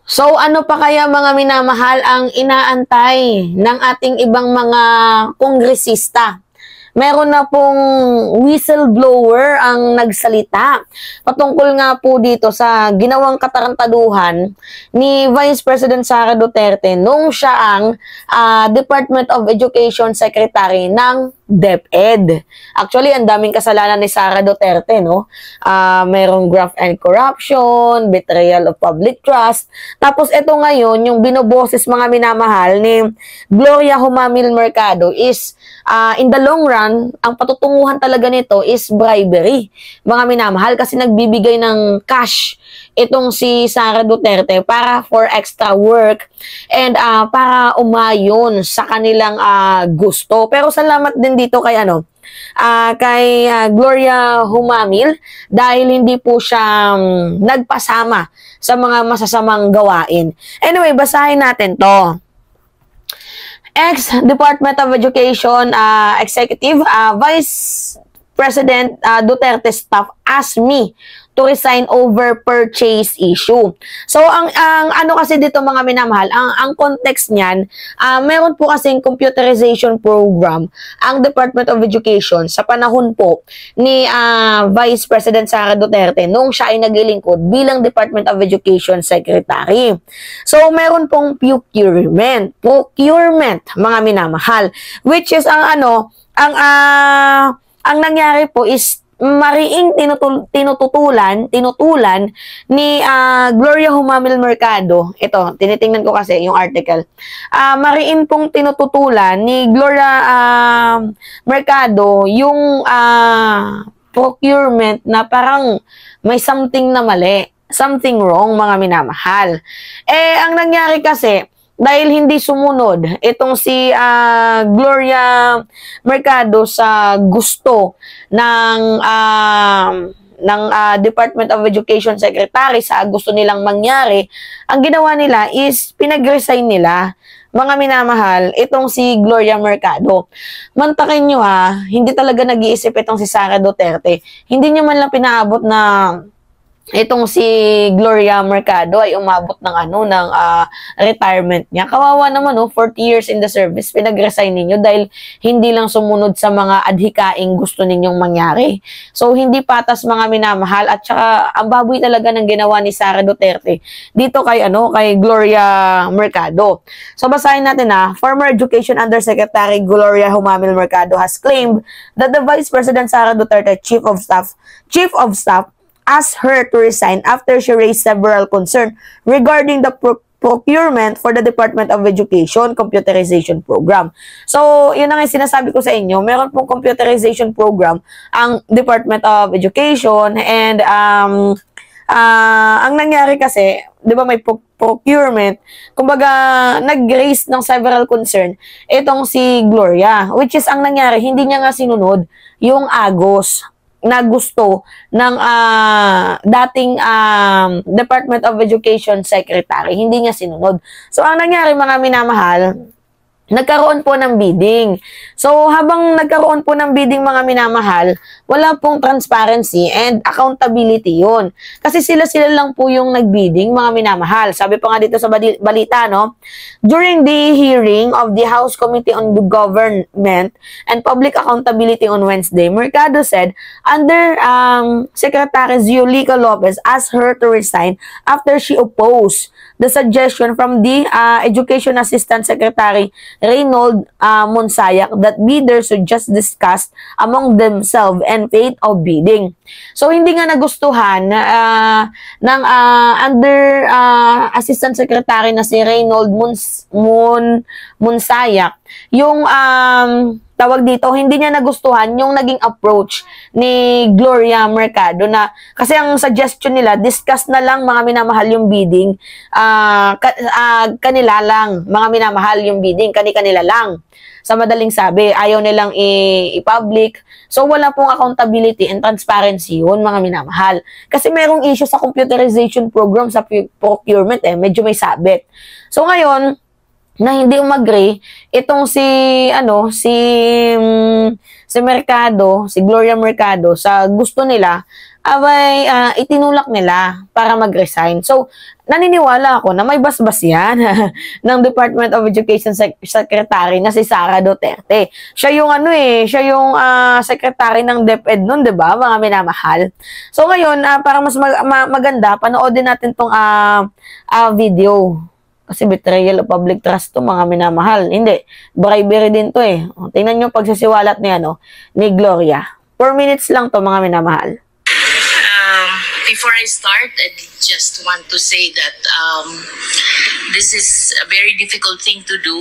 So ano pa kaya mga minamahal ang inaantay ng ating ibang mga kongresista? Meron na pong whistleblower ang nagsalita patungkol nga po dito sa ginawang katarantaduhan ni Vice President Sara Duterte nung siya ang Department of Education Secretary ng DepEd. Actually, ang daming kasalanan ni Sara Duterte, no? Merong graft and corruption, betrayal of public trust. Tapos ito ngayon, yung binoboses mga minamahal ni Gloria Humamil Mercado is in the long run, ang patutunguhan talaga nito is bribery. Mga minamahal kasi nagbibigay ng cash itong si Sara Duterte para for extra work and para umayon sa kanilang gusto. Pero salamat din dito kay kay Gloria Humamil dahil hindi po siya nagpasama sa mga masasamang gawain. Anyway, basahin natin to. Ex-Department of Education Executive Vice President Duterte staff asked me to resign over purchase issue. So, ang ano kasi dito mga minamahal, ang context niyan, meron po kasing computerization program ang Department of Education sa panahon po ni Vice President Sara Duterte nung siya ay naglilingkod bilang Department of Education Secretary. So, meron pong procurement mga minamahal, which is ang nangyari po is mariing tinutulan ni Gloria Humamil Mercado. Ito, tinitingnan ko kasi yung article. Mariing pong tinututulan ni Gloria Mercado yung procurement na parang may something na mali, something wrong mga minamahal. Ang nangyari kasi, dahil hindi sumunod itong si Gloria Mercado sa gusto ng Department of Education Secretary, sa gusto nilang mangyari, ang ginawa nila is pinag-resign nila mga minamahal itong si Gloria Mercado. Mantakin nyo hindi talaga nag-iisip itong si Sara Duterte. Hindi nyo man lang pinaabot na itong si Gloria Mercado ay umabot ng retirement niya. Kawawa naman 40 years in the service, pinag-resign ninyo dahil hindi lang sumunod sa mga adhikaing gusto ninyong mangyari. So hindi patas mga minamahal, at saka ang baboy talaga ng ginawa ni Sara Duterte dito kay Gloria Mercado. So basahin natin former Education Undersecretary Gloria Humamil Mercado has claimed that the Vice President Sara Duterte Chief of Staff asked her to resign after she raised several concerns regarding the procurement for the Department of Education computerization program. So, yun ang sinasabi ko sa inyo, meron pong computerization program ang Department of Education, and ang nangyari kasi, di ba may procurement, kumbaga nag-raise ng several concern itong si Gloria, which is ang nangyari, hindi niya nga sinunod yung agos na gusto ng dating Department of Education Secretary. Hindi niya sinunod. So, ang nangyari mga minamahal, nagkaroon po ng bidding. So, habang nagkaroon po ng bidding mga minamahal, wala pong transparency and accountability yun. Kasi sila lang po yung nagbidding mga minamahal. Sabi pa nga dito sa balita, during the hearing of the House Committee on the Government and Public Accountability on Wednesday, Mercado said, under Secretary Ziulica Lopez asked her to resign after she opposed the suggestion from the Education Assistant Secretary Reynold Monsayak that bidders should just discuss among themselves and fate of bidding. So, hindi nga nagustuhan ng under Assistant Secretary na si Reynold Monsayak yung tawag dito, hindi niya nagustuhan yung naging approach ni Gloria Mercado na, kasi ang suggestion nila, discuss na lang mga minamahal yung bidding, kanila lang, mga minamahal yung bidding, kanila lang. Sa madaling sabi, ayaw nilang i-public. So, wala pong accountability and transparency yun, mga minamahal. Kasi merong issue sa computerization program sa procurement, medyo may sabit. So, ngayon, na hindi umagri itong si Mercado, si Gloria Mercado, sa gusto nila abay itinulak nila para mag-resign. So, naniniwala ako na may basbas yan ng Department of Education Secretary na si Sara Duterte. Siya yung siya yung secretary ng DepEd nun, 'di ba? Mga minamahal. So ngayon, para mas maganda, panoodin natin tong video. Kasi betrayal of public trust to, mga minamahal. Hindi, bribery din to eh. Tingnan nyo pagsisiwalat ni Gloria. 4 minutes lang to, mga minamahal. Before I start, I just want to say that this is a very difficult thing to do,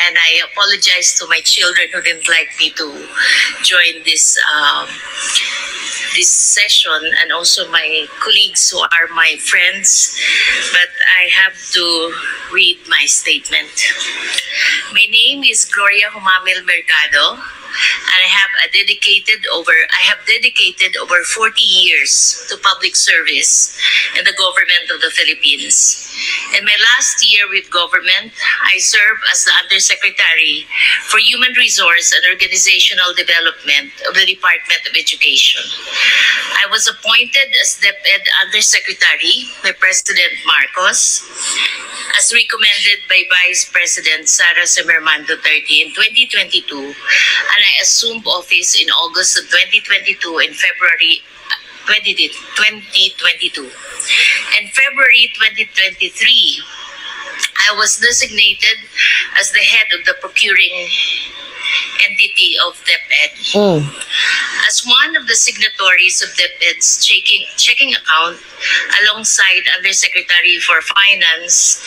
and I apologize to my children who didn't like me to join this this session, and also my colleagues who are my friends, but I have to read my statement. My name is Gloria Humamil Mercado, and I have dedicated over 40 years to public service in the government of the Philippines. In my last year with government, I serve as the Undersecretary for Human Resource and Organizational Development of the Department of Education. I was appointed as DepEd Undersecretary by President Marcos, as recommended by Vice President Sara Semerman Duterte in 2022, and I assumed office in August of 2022 and February 2022. In February 2023, I was designated as the head of the procuring entity of DepEd. As one of the signatories of DepEd's checking account, alongside Undersecretary for Finance,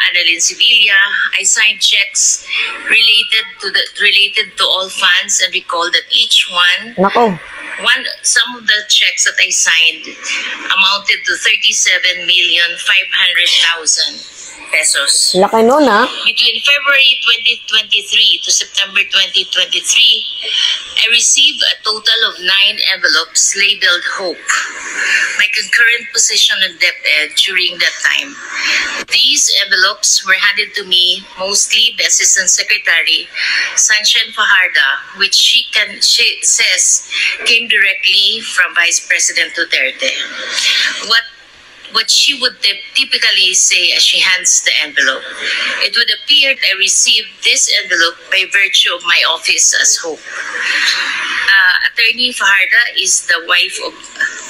Annalyn Sevilla, I signed checks related to all funds, and recall that each some of the checks that I signed amounted to 37,500,000 pesos. Laki nun, ha? Between February 2023 to September 2023, I received a total of 9 envelopes labeled HOPE, my concurrent position in DepEd during that time. These envelopes were handed to me mostly by Assistant Secretary Sunshine Fajardo, which she says came directly from Vice President Duterte. What she would typically say as she hands the envelope. It would appear I received this envelope by virtue of my office as HOPE. Attorney Fajardo is the wife of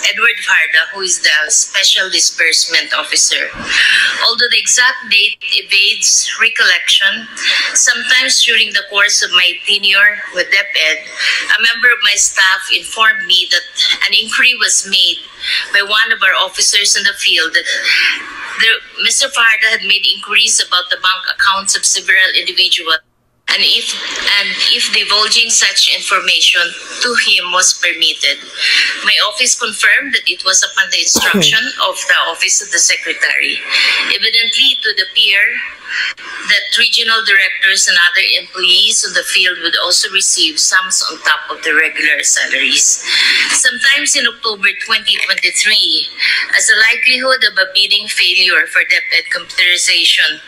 Edward Fajardo, who is the Special Disbursement Officer. Although the exact date evades recollection, sometimes during the course of my tenure with DepEd, a member of my staff informed me that an inquiry was made by one of our officers in the field that Mr. Fajardo had made inquiries about the bank accounts of several individuals, and if divulging such information to him was permitted. My office confirmed that it was upon the instruction of the Office of the Secretary. Evidently, it would appear that regional directors and other employees of the field would also receive sums on top of the regular salaries. Sometimes in October 2023, as the likelihood of a bidding failure for DepEd computerization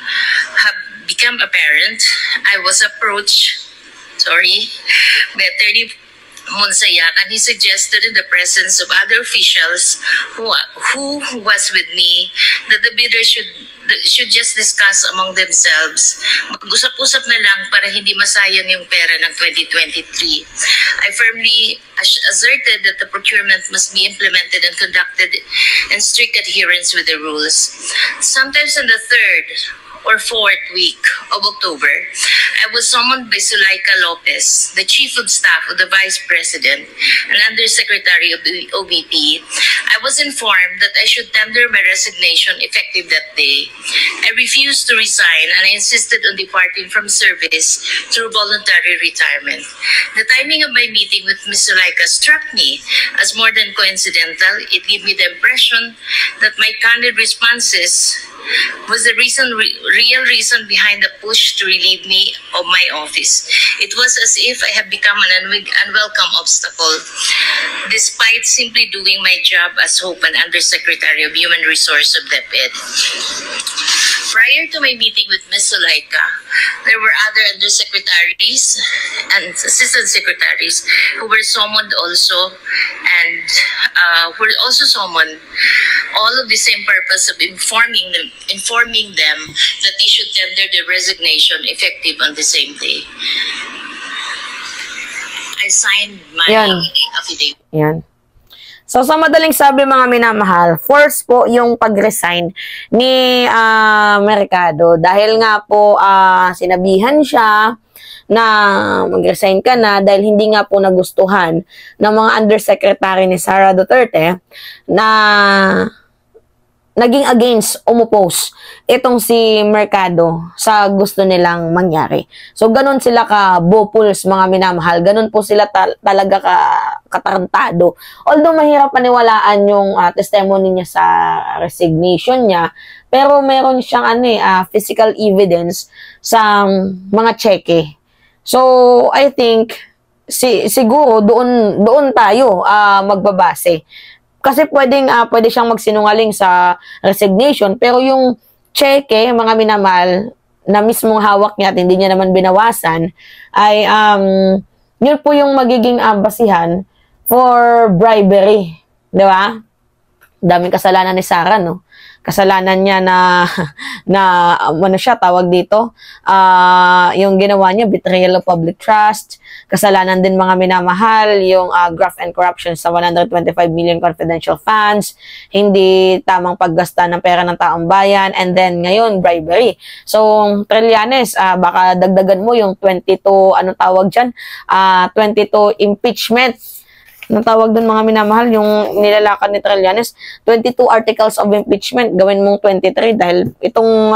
have become apparent, I was approached by Attorney Monsayak, and he suggested in the presence of other officials who was with me that the bidders should just discuss among themselves. Mag-usap-usap na lang para hindi masayang yung pera ng 2023. I firmly asserted that the procurement must be implemented and conducted in strict adherence with the rules. Sometimes on the 3rd or 4th week of October, I was summoned by Zulaika Lopez, the Chief of Staff of the Vice President and Undersecretary of the OVP. I was informed that I should tender my resignation effective that day. I refused to resign, and I insisted on departing from service through voluntary retirement. The timing of my meeting with Ms. Zulaika struck me as more than coincidental. It gave me the impression that my candid responses was the real reason behind the push to relieve me of my office. It was as if I had become an unwelcome obstacle, despite simply doing my job as HOPE and Undersecretary of Human Resource of DepEd. Prior to my meeting with Ms. Zulaika, there were other undersecretaries and assistant secretaries who were summoned also and will also summon all of the same purpose of informing them that they should tender their resignation effective on the same day. I signed my Yan. affidavit. Yan. So, sa madaling sabi mga minamahal, force po yung pag-resign ni Mercado. Dahil nga po sinabihan siya na mag-resign ka na dahil hindi nga po nagustuhan ng mga undersecretary ni Sara Duterte na naging against, umupose itong si Mercado sa gusto nilang mangyari. So, ganun sila ka-bopuls, mga minamahal. Ganun po sila talaga katarantado. Although, mahirap paniwalaan yung testimony niya sa resignation niya, pero meron siyang physical evidence sa mga cheque. So, I think, siguro, doon tayo magbabase. Kasi pwede siyang magsinungaling sa resignation, pero yung cheque, mga minamahal, na mismong hawak niya at hindi niya naman binawasan, ay yun po yung magiging basihan for bribery. Di ba? Daming kasalanan ni Sara, no? Kasalanan niya na ano siya, tawag dito, yung ginawa niya, betrayal of public trust. Kasalanan din mga minamahal, yung graft and corruption sa 125 million confidential funds, hindi tamang paggasta ng pera ng taong bayan, and then ngayon, bribery. So, Trillanes, baka dagdagan mo yung 22, ano tawag dyan? 22 impeachment. Anong tawag doon mga minamahal, yung nilalakad ni Trillanes, 22 articles of impeachment, gawin mong 23 dahil itong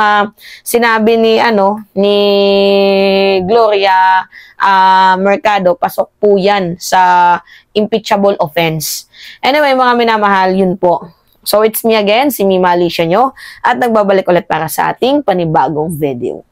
sinabi ni Gloria Mercado, pasok po yan sa impeachable offense. Anyway, mga minamahal, yun po. So, it's me again, si Mima Alicia nyo, at nagbabalik ulit para sa ating panibagong video.